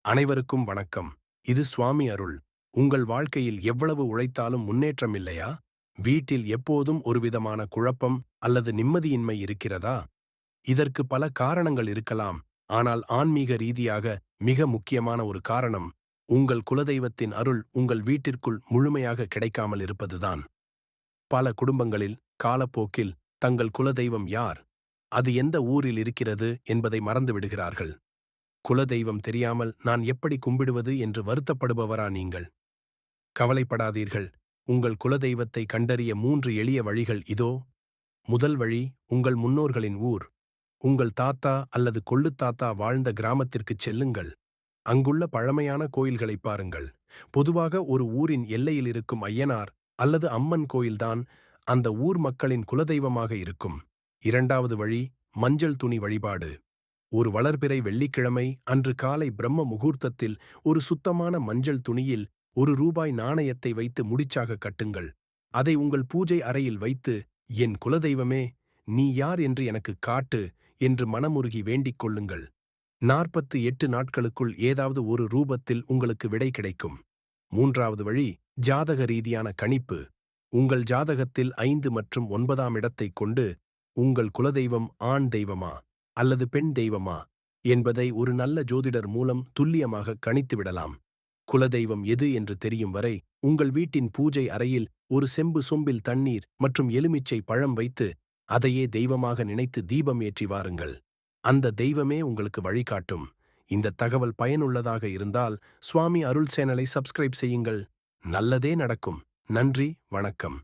அனைவருக்கும் வணக்கம். இது சுவாமி அருள். உங்கள் வாழ்க்கையில் எவ்வளவு உழைத்தாலும் முன்னேற்றம் இல்லையா? வீட்டில் எப்போதும் ஒருவிதமான குழப்பம் அல்லது நிம்மதியின்மை இருக்கிறதா? இதற்கு பல காரணங்கள் இருக்கலாம். ஆனால் ஆன்மீக ரீதியாக மிக முக்கியமான ஒரு காரணம், உங்கள் குலதெய்வத்தின் அருள் உங்கள் வீட்டிற்குள் முழுமையாக கிடைக்காமல் இருப்பதுதான். பல குடும்பங்களில் காலப்போக்கில் தங்கள் குலதெய்வம் யார், அது எந்த ஊரில் இருக்கிறது என்பதை மறந்துவிடுகிறார்கள். குலதெய்வம் தெரியாமல் நான் எப்படி கும்பிடுவது என்று வருத்தப்படுபவரா நீங்கள்? கவலைப்படாதீர்கள். உங்கள் குலதெய்வத்தை கண்டறிய 3 எளிய வழிகள் இதோ. முதல் வழி, உங்கள் முன்னோர்களின் ஊர். உங்கள் தாத்தா அல்லது கொள்ளுத்தாத்தா வாழ்ந்த கிராமத்திற்குச் செல்லுங்கள். அங்குள்ள பழமையான கோயில்களை பாருங்கள். பொதுவாக ஒரு ஊரின் எல்லையில் இருக்கும் ஐயனார் அல்லது அம்மன் கோயில்தான் அந்த ஊர் மக்களின் குலதெய்வமாக இருக்கும். இரண்டாவது வழி, மஞ்சள் துணி வழிபாடு. ஒரு வளர்பிறை வெள்ளிக்கிழமை அன்று காலை பிரம்ம முகூர்த்தத்தில் ஒரு சுத்தமான மஞ்சள் துணியில் ரூபாய் நாணயத்தை வைத்து முடிச்சாக கட்டுங்கள். அதை உங்கள் பூஜை அறையில் வைத்து, என் குலதெய்வமே, நீ யார் என்று எனக்கு காட்டு என்று மனமுருகி வேண்டிக் கொள்ளுங்கள். 48 நாட்களுக்குள் ஏதாவது ஒரு ரூபத்தில் உங்களுக்கு விடை கிடைக்கும். மூன்றாவது வழி, ஜாதக ரீதியான கணிப்பு. உங்கள் ஜாதகத்தில் 5 மற்றும் 9ஆம் இடத்தைக் கொண்டு உங்கள் குலதெய்வம் ஆண் தெய்வமா அல்லது பெண் தெய்வமா என்பதை ஒரு நல்ல ஜோதிடர் மூலம் துல்லியமாக கணித்து விடலாம். குலதெய்வம் எது என்று தெரியும் வரை உங்கள் வீட்டின் பூஜை அறையில் ஒரு செம்பு சொம்பில் தண்ணீர் மற்றும் எலுமிச்சை பழம் வைத்து அதையே தெய்வமாக நினைத்து தீபம் ஏற்றி வாருங்கள். அந்த தெய்வமே உங்களுக்கு வழிகாட்டும். இந்த தகவல் பயனுள்ளதாக இருந்தால் சுவாமி அருள் சேனலை சப்ஸ்கிரைப் செய்யுங்கள். நல்லதே நடக்கும். நன்றி, வணக்கம்.